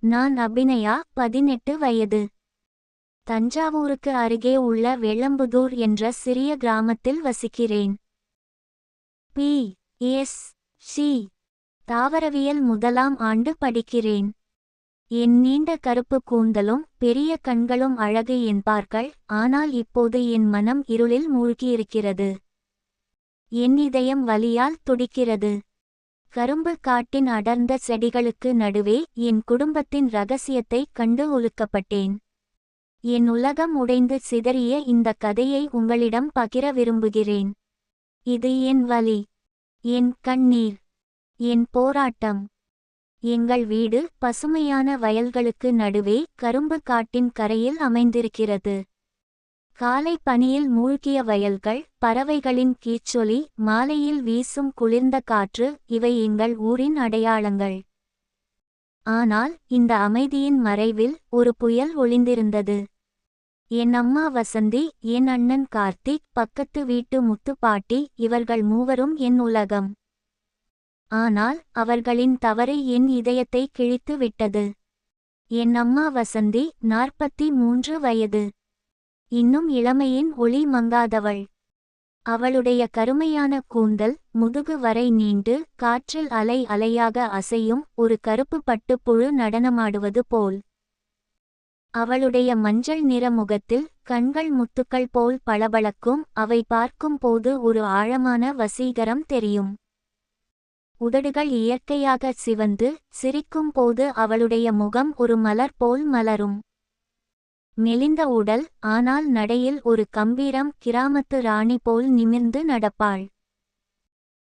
நான் அபிநயா, 18 வயது. தஞ்சாவூருக்கு அருகே உள்ள வெள்ளம்புதூர் என்ற சிறிய கிராமத்தில் வசிக்கிறேன். பி.எஸ்.சி. தாவரவியல் முதலாம் ஆண்டு படிக்கிறேன். என் நீண்ட கருப்பு கூந்தலும் பெரிய கண்களும் அழகு என்பார்கள். ஆனால் இப்போது என் மனம் இருளில் மூழ்கியிருக்கிறது. என் இதயம் வலியால் துடிக்கிறது. கரும்பு காட்டின் அடர்ந்த செடிகளுக்கு நடுவே என் குடும்பத்தின் இரகசியத்தை கண்டு உலுக்கப்பட்டேன். என் உலகம் உடைந்து சிதறிய இந்த கதையை உங்களிடம் பகிர விரும்புகிறேன். இது என் வலி, என் கண்ணீர், என் போராட்டம். எங்கள் வீடு பசுமையான வயல்களுக்கு நடுவே கரும்பு காட்டின் கரையில் அமைந்திருக்கிறது. காலை பனியில் மூழ்கிய வயல்கள், பறவைகளின் கீச்சொலி, மாலையில் வீசும் குளிர்ந்த காற்று இவை எங்கள் ஊரின் அடையாளங்கள். ஆனால் இந்த அமைதியின் மறைவில் ஒரு புயல் ஒளிந்திருந்தது. என் அம்மா வசந்தி, என் அண்ணன் கார்த்திக், பக்கத்து வீட்டு முத்துப்பாட்டி இவர்கள் மூவரும் என் உலகம். ஆனால் அவர்களின் தவறு என் இதயத்தை கிழித்து விட்டது. என் அம்மா வசந்தி 43 வயது. இன்னும் இளமையின் ஒளி மங்காதவள். அவளுடைய கருமையான கூந்தல் முதுகு வரை நீண்டு காற்றில் அலை அலையாக அசையும் ஒரு கருப்பு பட்டுப்புழு நடனமாடுவது போல். அவளுடைய மஞ்சள் நிற முகத்தில் கண்கள் முத்துக்கள் போல் பளபளக்கும். அவை பார்க்கும் போது ஒரு ஆழமான வசீகரம் தெரியும். உதடுகள் இயற்கையாக சிவந்து சிரிக்கும் போது அவளுடைய முகம் ஒரு மலர் போல் மலரும். மெலிந்த உடல், ஆனால் நடையில் ஒரு கம்பீரம். கிராமத்து ராணி போல் நிமிர்ந்து நடப்பாள்.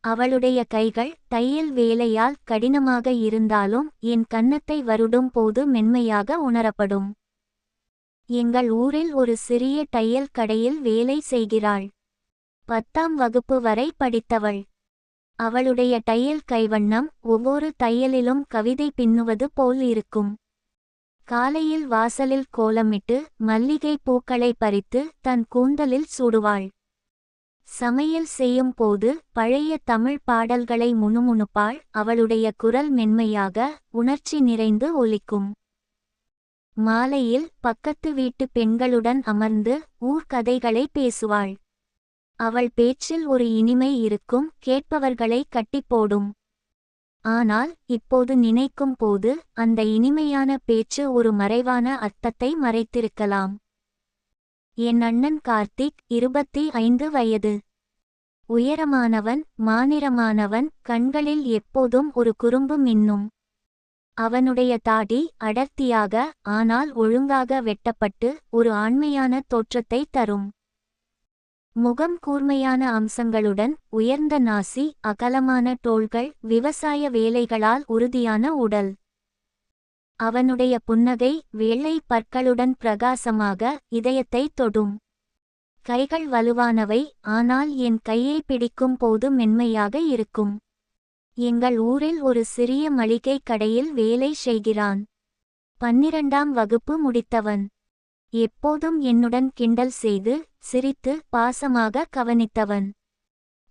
அவளுடைய கைகள் தையல் வேலையால் கடினமாக இருந்தாலும் என் கன்னத்தை வருடும் போது மென்மையாக உணரப்படும். எங்கள் ஊரில் ஒரு சிறிய தையல் கடையில் வேலை செய்கிறாள். 10ஆம் வகுப்பு வரை படித்தவள். அவளுடைய தையல் கைவண்ணம் ஒவ்வொரு தையலிலும் கவிதை பின்னுவது போல் இருக்கும். காலையில் வாசலில் கோலமிட்டு மல்லிகை பூக்களை பறித்து தன் கூந்தலில் சூடுவாள். சமையல் செய்யும் போது பழைய தமிழ் பாடல்களை முணுமுணுப்பாள். அவளுடைய குரல் மென்மையாக உணர்ச்சி நிறைந்து ஒலிக்கும். மாலையில் பக்கத்து வீட்டு பெண்களுடன் அமர்ந்து ஊர்க்கதைகளை பேசுவாள். அவள் பேச்சில் ஒரு இனிமை இருக்கும், கேட்பவர்களை கட்டிப்போடும். ஆனால் இப்போது நினைக்கும் போது அந்த இனிமையான பேச்சு ஒரு மறைவான அர்த்தத்தை மறைத்திருக்கலாம். என் அண்ணன் கார்த்திக் 25 வயது. உயரமானவன், மாநிறமானவன், கண்களில் எப்போதும் ஒரு குறும்பு மின்னும். அவனுடைய தாடி அடர்த்தியாக ஆனால் ஒழுங்காக வெட்டப்பட்டு ஒரு ஆண்மையான தோற்றத்தை தரும். முகம் கூர்மையான அம்சங்களுடன், உயர்ந்த நாசி, அகலமான தோள்கள், விவசாய வேலைகளால் உறுதியான உடல். அவனுடைய புன்னகை வெள்ளை பற்களுடன் பிரகாசமாக இதயத்தை தொடும். கைகள் வலுவானவை, ஆனால் என் கையை பிடிக்கும் போது மென்மையாக இருக்கும். எங்கள் ஊரில் ஒரு சிறிய மளிகை கடையில் வேலை செய்கிறான். 12ஆம் வகுப்பு முடித்தவன். எப்போதும் என்னுடன் கிண்டல் செய்து சிரித்து பாசமாக கவனித்தவன்.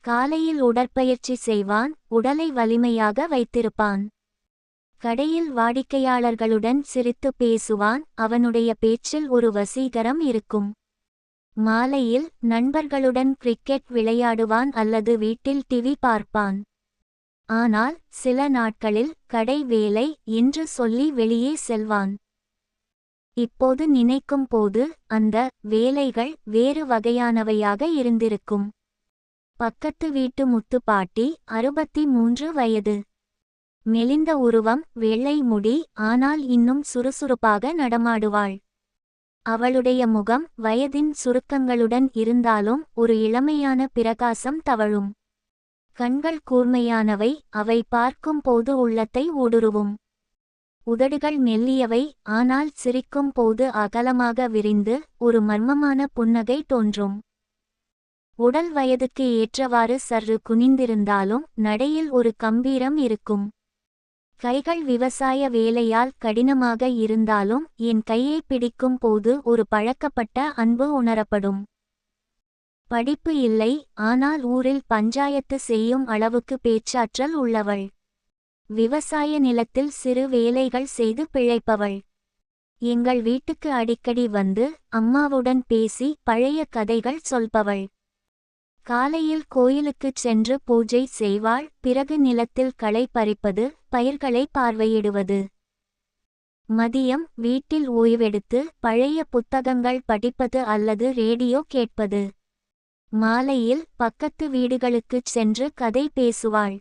காலையில் உடற்பயிற்சி செய்வான், உடலை வலிமையாக வைத்திருப்பான். கடையில் வாடிக்கையாளர்களுடன் சிரித்து பேசுவான். அவனுடைய பேச்சில் ஒரு வசீகரம் இருக்கும். மாலையில் நண்பர்களுடன் கிரிக்கெட் விளையாடுவான் அல்லது வீட்டில் டிவி பார்ப்பான். ஆனால் சில நாட்களில் கடை வேலை என்று சொல்லி வெளியே செல்வான். இப்போது நினைக்கும் போது அந்த வேலைகள் வேறு வகையானவையாக இருந்திருக்கும். பக்கத்து வீட்டு முத்துப்பாட்டி 63 வயது. மெலிந்த உருவம், வெள்ளை முடி, ஆனால் இன்னும் சுறுசுறுப்பாக நடமாடுவாள். அவளுடைய முகம் வயதின் சுருக்கங்களுடன் இருந்தாலும் ஒரு இளமையான பிரகாசம் தவழும். கண்கள் கூர்மையானவை, அவை பார்க்கும் போது உள்ளத்தை ஊடுருவும். உதடுகள் மெல்லியவை, ஆனால் சிரிக்கும் போது அகலமாக விரிந்து ஒரு மர்மமான புன்னகை தோன்றும். உடல் வயதுக்கு ஏற்றவாறு சற்று குனிந்திருந்தாலும் நடையில் ஒரு கம்பீரம் இருக்கும். கைகள் விவசாய வேலையால் கடினமாக இருந்தாலும் என் கையை பிடிக்கும் போது ஒரு பழக்கப்பட்ட அன்பு உணரப்படும். படிப்பு இல்லை, ஆனால் ஊரில் பஞ்சாயத்து செய்யும் அளவுக்கு பேச்சாற்றல் உள்ளவள். விவசாய நிலத்தில் சிறு வேலைகள் செய்து பிழைப்பவள். எங்கள் வீட்டுக்கு அடிக்கடி வந்து அம்மாவுடன் பேசி பழைய கதைகள் சொல்பவள். காலையில் கோயிலுக்குச் சென்று பூஜை செய்வாள். பிறகு நிலத்தில் களை பறிப்பது, பயிர்களை பார்வையிடுவது. மதியம் வீட்டில் ஓய்வெடுத்து பழைய புத்தகங்கள் படிப்பது அல்லது ரேடியோ கேட்பது. மாலையில் பக்கத்து வீடுகளுக்குச் சென்று கதை பேசுவாள்.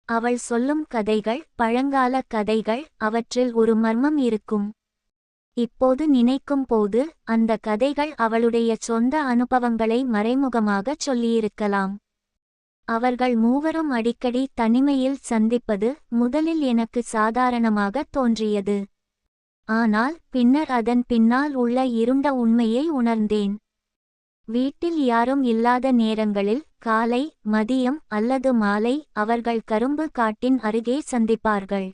அவள் சொல்லும் கதைகள் பழங்கால கதைகள், அவற்றில் ஒரு மர்மம் இருக்கும். இப்போது நினைக்கும் போது அந்த கதைகள் அவளுடைய சொந்த அனுபவங்களை மறைமுகமாகச் சொல்லியிருக்கலாம். அவர்கள் மூவரும் அடிக்கடி தனிமையில் சந்திப்பது முதலில் எனக்கு சாதாரணமாக தோன்றியது. ஆனால் பின்னர் அதன் பின்னால் உள்ள இருண்ட உண்மையை உணர்ந்தேன். வீட்டில் யாரும் இல்லாத நேரங்களில் காலை, மதியம் அல்லது மாலை அவர்கள் கரும்பு காட்டின் அருகே சந்திப்பார்கள்.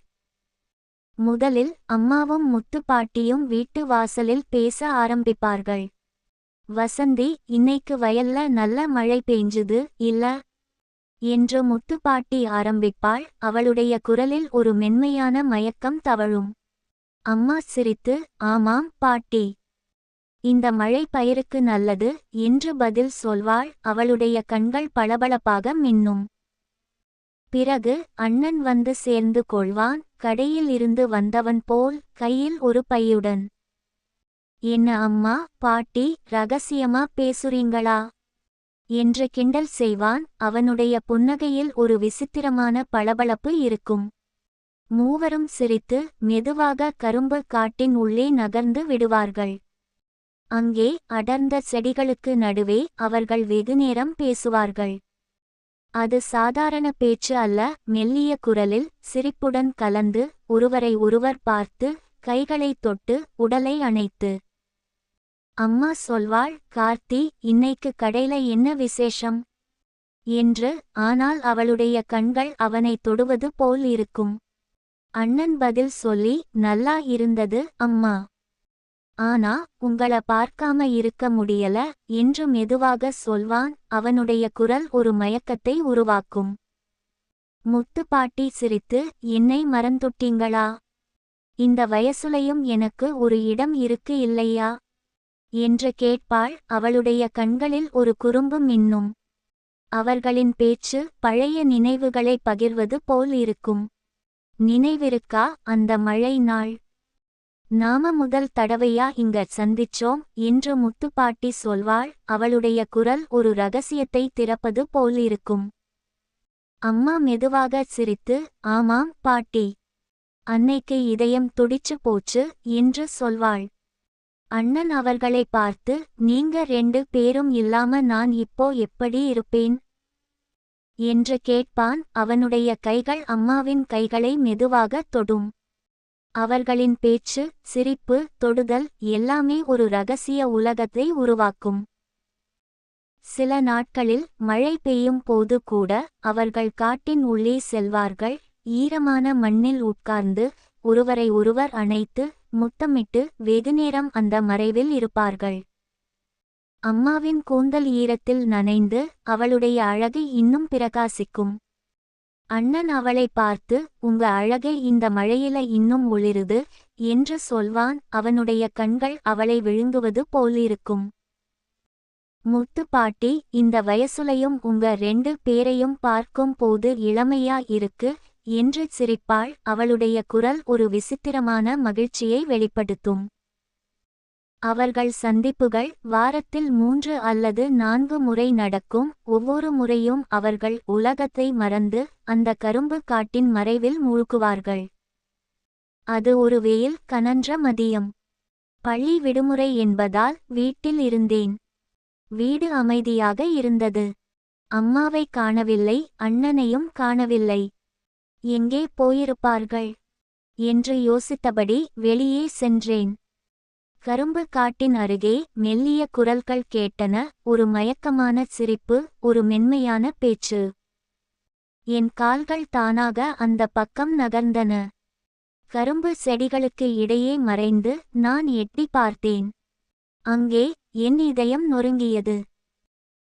முதலில் அம்மாவும் முத்து பாட்டியும் வீட்டு வாசலில் பேச ஆரம்பிப்பார்கள். வசந்தி, இன்னைக்கு வயல்ல நல்ல மழை பெஞ்சுது இல்ல என்று முத்து பாட்டி ஆரம்பிப்பாள். அவளுடைய குரலில் ஒரு மென்மையான மயக்கம் தவழும். அம்மா சிரித்து, ஆமாம் பாட்டி, இந்த மழை பயிருக்கு நல்லது என்று பதில் சொல்வாள். அவளுடைய கண்கள் பளபளப்பாக மின்னும். பிறகு அண்ணன் வந்து சேர்ந்து கொள்வான், கடையில் இருந்து வந்தவன் போல், கையில் ஒரு பையுடன். என்ன அம்மா, பாட்டி ரகசியமா பேசுறீங்களா என்று கிண்டல் செய்வான். அவனுடைய புன்னகையில் ஒரு விசித்திரமான பளபளப்பு இருக்கும். மூவரும் சிரித்து மெதுவாக கரும்பு காட்டின் உள்ளே நகர்ந்து விடுவார்கள். அங்கே அடர்ந்த செடிகளுக்கு நடுவே அவர்கள் வெகுநேரம் பேசுவார்கள். அது சாதாரண பேச்சு அல்ல, மெல்லிய குரலில், சிரிப்புடன் கலந்து, ஒருவரை ஒருவர் பார்த்து, கைகளை தொட்டு, உடலை அணைத்து. அம்மா சொல்வாள், கார்த்தி, இன்னைக்கு கடையில என்ன விசேஷம் என்று. ஆனால் அவளுடைய கண்கள் அவனை தொடுவது போல் இருக்கும். அண்ணன் பதில் சொல்லி, நல்லா இருந்தது அம்மா, ஆனா உங்கள பார்க்காம இருக்க முடியல என்று மெதுவாக சொல்வான். அவனுடைய குரல் ஒரு மயக்கத்தை உருவாக்கும். முத்து பாட்டி சிரித்து, என்னை மறந்துட்டீங்களா? இந்த வயசுலையும் எனக்கு ஒரு இடம் இருக்கு இல்லையா என்று கேட்பாள். அவளுடைய கண்களில் ஒரு குறும்பு மின்னும். அவர்களின் பேச்சு பழைய நினைவுகளை பகிர்வது போல் இருக்கும். நினைவிருக்கா அந்த மழை நாள்? நாம முதல் தடவையா இங்க சந்திச்சோம் என்று முத்துப்பாட்டி சொல்வாள். அவளுடைய குரல் ஒரு ரகசியத்தை திறப்பது போலிருக்கும். அம்மா மெதுவாக சிரித்து, ஆமாம் பாட்டி, அன்னைக்கு இதயம் துடிச்சு போச்சு என்று சொல்வாள். அண்ணன் அவர்களை பார்த்து, நீங்க 2 பேரும் இல்லாம நான் இப்போ எப்படி இருப்பேன் என்று கேட்பான். அவனுடைய கைகள் அம்மாவின் கைகளை மெதுவாக தொடும். அவர்களின் பேச்சு, சிரிப்பு, தொடுதல் எல்லாமே ஒரு ரகசிய உலகத்தை உருவாக்கும். சில நாட்களில் மழை பெய்யும் போது கூட அவர்கள் காட்டின் உள்ளே செல்வார்கள். ஈரமான மண்ணில் உட்கார்ந்து ஒருவரை ஒருவர் அணைத்து முத்தமிட்டு வெகுநேரம் அந்த மறைவில் இருப்பார்கள். அம்மாவின் கூந்தல் ஈரத்தில் நனைந்து அவளுடைய அழகு இன்னும் பிரகாசிக்கும். அண்ணன் அவளை பார்த்து, உங்க அழகை இந்த மழையில இன்னும் ஒளிருது என்று சொல்வான். அவனுடைய கண்கள் அவளை விழுங்குவது போலிருக்கும். முத்து பாட்டி, இந்த வயசுலையும் உங்க 2 பேரையும் பார்க்கும் போது இளமையா இருக்கு என்று சிரிப்பாள். அவளுடைய குரல் ஒரு விசித்திரமான மகிழ்ச்சியை வெளிப்படுத்தும். அவர்கள் சந்திப்புகள் வாரத்தில் 3 அல்லது 4 முறை நடக்கும். ஒவ்வொரு முறையும் அவர்கள் உலகத்தை மறந்து அந்த கரும்பு காட்டின் மறைவில் மூழ்குவார்கள். அது ஒரு வெயில் கனன்ற மதியம். பள்ளி விடுமுறை என்பதால் வீட்டில் இருந்தேன். வீடு அமைதியாக இருந்தது. அம்மாவை காணவில்லை, அண்ணனையும் காணவில்லை. எங்கே போயிருப்பார்கள் என்று யோசித்தபடி வெளியே சென்றேன். கரும்பு காட்டின் அருகே மெல்லிய குரல்கள் கேட்டன. ஒரு மயக்கமான சிரிப்பு, ஒரு மென்மையான பேச்சு. என் கால்கள் தானாக அந்த பக்கம் நகர்ந்தன. கரும்பு செடிகளுக்கு இடையே மறைந்து நான் எட்டி பார்த்தேன். அங்கே என் இதயம் நொறுங்கியது.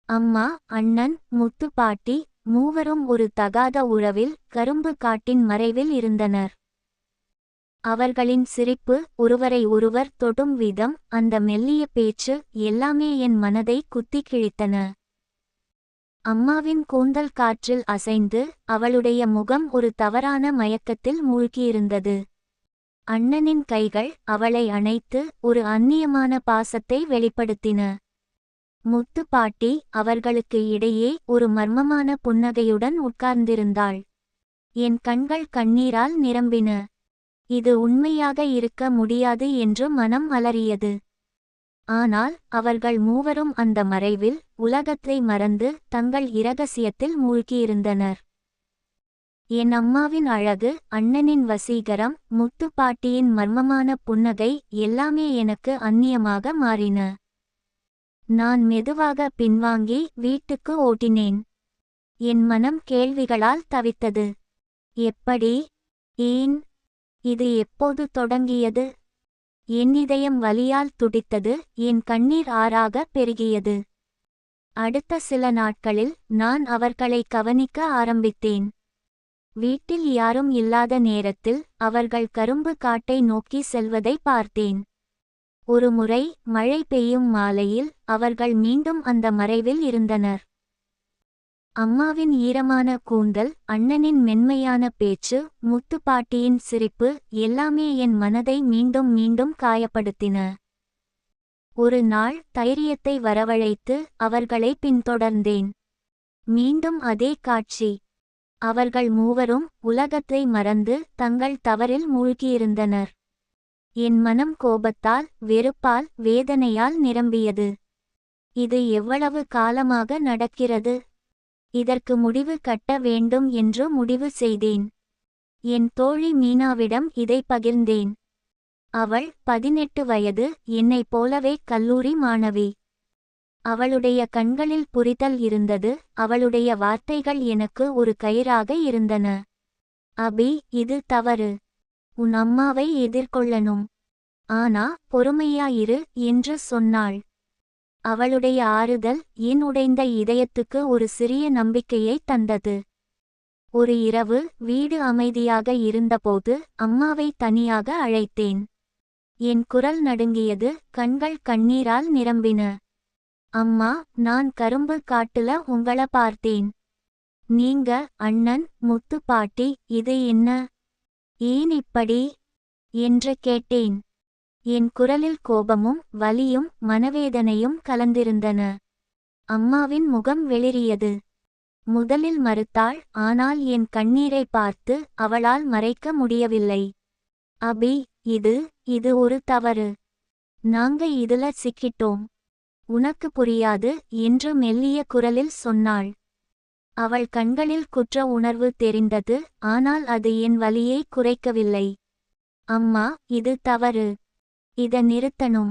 அம்மா, அண்ணன், முத்து பாட்டி, மூவரும் ஒரு தகாத உறவில் கரும்பு காட்டின் மறைவில் இருந்தனர். அவர்களின் சிரிப்பு, ஒருவரை ஒருவர் தொடும் விதம், அந்த மெல்லிய பேச்சு எல்லாமே என் மனதை குத்திக் கிழித்தன. அம்மாவின் கூந்தல் காற்றில் அசைந்து, அவளுடைய முகம் ஒரு தவறான மயக்கத்தில் மூழ்கியிருந்தது. அண்ணனின் கைகள் அவளை அணைத்து ஒரு அந்நியமான பாசத்தை வெளிப்படுத்தின. முத்து பாட்டி அவர்களுக்கு இடையே ஒரு மர்மமான புன்னகையுடன் உட்கார்ந்திருந்தாள். என் கண்கள் கண்ணீரால் நிரம்பின. இது உண்மையாக இருக்க முடியாது என்று மனம் அலறியது. ஆனால் அவர்கள் மூவரும் அந்த மறைவில் உலகத்தை மறந்து தங்கள் இரகசியத்தில் மூழ்கியிருந்தனர். என் அம்மாவின் அழகு, அண்ணனின் வசீகரம், முத்து பாட்டியின் மர்மமான புன்னகை எல்லாமே எனக்கு அந்நியமாக மாறின. நான் மெதுவாக பின்வாங்கி வீட்டுக்கு ஓட்டினேன். என் மனம் கேள்விகளால் தவித்தது. எப்படி? ஏன்? இது எப்போது தொடங்கியது? என் இதயம் வலியால் துடித்தது, என் கண்ணீர் ஆறாக பெருகியது. அடுத்த சில நாட்களில் நான் அவர்களை கவனிக்க ஆரம்பித்தேன். வீட்டில் யாரும் இல்லாத நேரத்தில் அவர்கள் கரும்பு காட்டை நோக்கி செல்வதை பார்த்தேன். ஒருமுறை மழை பெய்யும் மாலையில் அவர்கள் மீண்டும் அந்த மறைவில் இருந்தனர். அம்மாவின் ஈரமான கூந்தல், அண்ணனின் மென்மையான பேச்சு, முத்து பாட்டியின் சிரிப்பு எல்லாமே என் மனதை மீண்டும் மீண்டும் காயப்படுத்தின. ஒரு நாள் தைரியத்தை வரவழைத்து அவர்களை பின்தொடர்ந்தேன். மீண்டும் அதே காட்சி. அவர்கள் மூவரும் உலகத்தை மறந்து தங்கள் தவறில் மூழ்கியிருந்தனர். என் மனம் கோபத்தால், வெறுப்பால், வேதனையால் நிரம்பியது. இது எவ்வளவு காலமாக நடக்கிறது? இதற்கு முடிவு கட்ட வேண்டும் என்று முடிவு செய்தேன். என் தோழி மீனாவிடம் இதை பகிர்ந்தேன். அவள் 18 வயது, என்னைப் போலவே கல்லூரி மாணவி. அவளுடைய கண்களில் புரிதல் இருந்தது, அவளுடைய வார்த்தைகள் எனக்கு ஒரு கயிறாக இருந்தன. அபி, இது தவறு. உன் அம்மாவை எதிர்கொள்ளணும். ஆனா பொறுமையாயிரு என்று சொன்னாள். அவளுடைய ஆறுதல் என் உடைந்த இதயத்துக்கு ஒரு சிறிய நம்பிக்கையை தந்தது. ஒரு இரவு வீடு அமைதியாக இருந்தபோது அம்மாவை தனியாக அழைத்தேன். என் குரல் நடுங்கியது, கண்கள் கண்ணீரால் நிரம்பின. அம்மா, நான் கரும்பு காட்டுல உங்கள பார்த்தேன். நீங்க, அண்ணன், முத்து பாட்டி, இது என்ன? ஏன் இப்படி? என்று கேட்டேன். என் குரலில் கோபமும் வலியும் மனவேதனையும் கலந்திருந்தன. அம்மாவின் முகம் வெளிறியது. முதலில் மறுத்தாள், ஆனால் என் கண்ணீரை பார்த்து அவளால் மறைக்க முடியவில்லை. அபி, இது ஒரு தவறு. நாங்க இதுல சிக்கிட்டோம். உனக்கு புரியாது என்று மெல்லிய குரலில் சொன்னாள். அவள் கண்களில் குற்ற உணர்வு தெரிந்தது, ஆனால் அது என் வலியை குறைக்கவில்லை. அம்மா, இது தவறு. இத நிறுத்தணும்.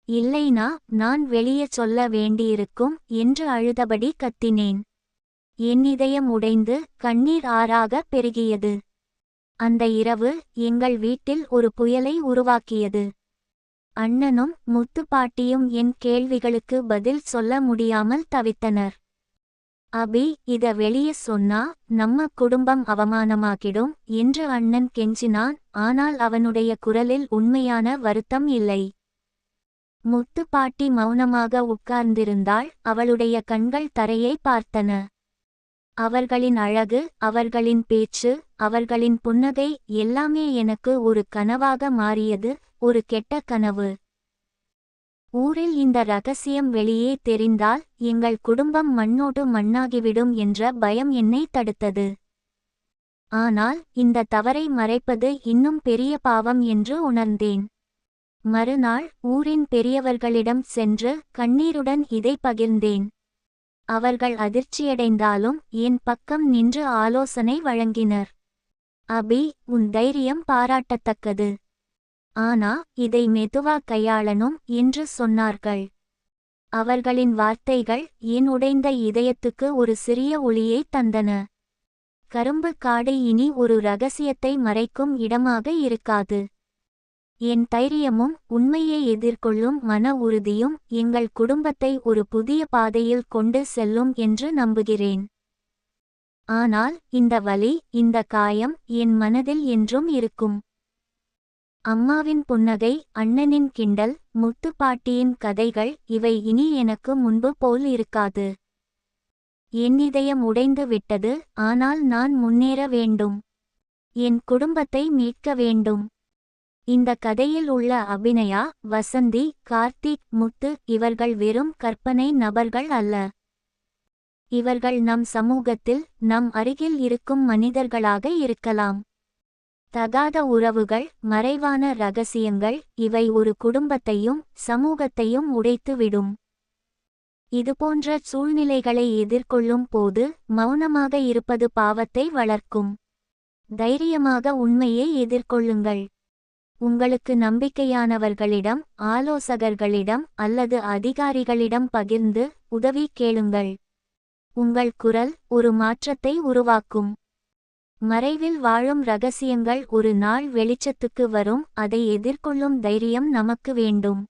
இல்லைனா நான் வெளியே சொல்ல வேண்டியிருக்கும் என்று அழுதபடி கத்தினேன். என் இதயம் உடைந்து கண்ணீர் ஆறாக பெருகியது. அந்த இரவு எங்கள் வீட்டில் ஒரு புயலை உருவாக்கியது. அண்ணனும் முத்து பாட்டியும் என் கேள்விகளுக்கு பதில் சொல்ல முடியாமல் தவித்தனர். அபி, இத வெளியே சொன்னா நம்ம குடும்பம் அவமானமாகிடும் என்று அண்ணன் கெஞ்சினான், ஆனால் அவனுடைய குரலில் உண்மையான வருத்தம் இல்லை. முத்து பாட்டி மௌனமாக உட்கார்ந்திருந்தாள், அவளுடைய கண்கள் தரையை பார்த்தன. அவர்களின் அழகு, அவர்களின் பேச்சு, அவர்களின் புன்னகை எல்லாமே எனக்கு ஒரு கனவாக மாறியது, ஒரு கெட்ட கனவு. ஊரில் இந்த ரகசியம் வெளியே தெரிந்தால் எங்கள் குடும்பம் மண்ணோடு மண்ணாகிவிடும் என்ற பயம் என்னை தடுத்தது. ஆனால் இந்த தவறை மறைப்பது இன்னும் பெரிய பாவம் என்று உணர்ந்தேன். மறுநாள் ஊரின் பெரியவர்களிடம் சென்று கண்ணீருடன் இதை பகிர்ந்தேன். அவர்கள் அதிர்ச்சியடைந்தாலும் என் பக்கம் நின்று ஆலோசனை வழங்கினர். அபி, உன் தைரியம் பாராட்டத்தக்கது. ஆனா இதை மெதுவா கையாளணும் என்று சொன்னார்கள். அவர்களின் வார்த்தைகள் என் உடைந்த இதயத்துக்கு ஒரு சிறிய ஒளியை தந்தன. கரும்பு காடு இனி ஒரு ரகசியத்தை மறைக்கும் இடமாக இருக்காது. என் தைரியமும் உண்மையை எதிர்கொள்ளும் மன உறுதியும் எங்கள் குடும்பத்தை ஒரு புதிய பாதையில் கொண்டு செல்லும் என்று நம்புகிறேன். ஆனால் இந்த வலி, இந்த காயம் என் மனதில் என்றும் இருக்கும். அம்மாவின் புன்னகை, அண்ணனின் கிண்டல், முத்து பாட்டியின் கதைகள் இவை இனி எனக்கு முன்பு போல் இருக்காது. என் இதயம் உடைந்து விட்டது. ஆனால் நான் முன்னேற வேண்டும். என் குடும்பத்தை மீட்க வேண்டும். இந்த கதையில் உள்ள அபிநயா, வசந்தி, கார்த்திக், முத்து இவர்கள் வெறும் கற்பனை நபர்கள் அல்ல. இவர்கள் நம் சமூகத்தில் நம் அருகில் இருக்கும் மனிதர்களாக இருக்கலாம். தகாத உறவுகள், மறைவான ரகசியங்கள் இவை ஒரு குடும்பத்தையும் சமூகத்தையும் உடைத்துவிடும். இதுபோன்ற சூழ்நிலைகளை எதிர்கொள்ளும் போது மௌனமாக இருப்பது பாவத்தை வளர்க்கும். தைரியமாக உண்மையை எதிர்கொள்ளுங்கள். உங்களுக்கு நம்பிக்கையானவர்களிடம், ஆலோசகர்களிடம் அல்லது அதிகாரிகளிடம் பகிர்ந்து உதவி கேளுங்கள். உங்கள் குரல் ஒரு மாற்றத்தை உருவாக்கும். மறைவில் வாழும் ரகசியங்கள் ஒரு நாள் வெளிச்சத்துக்கு வரும். அதை எதிர்கொள்ளும் தைரியம் நமக்கு வேண்டும்.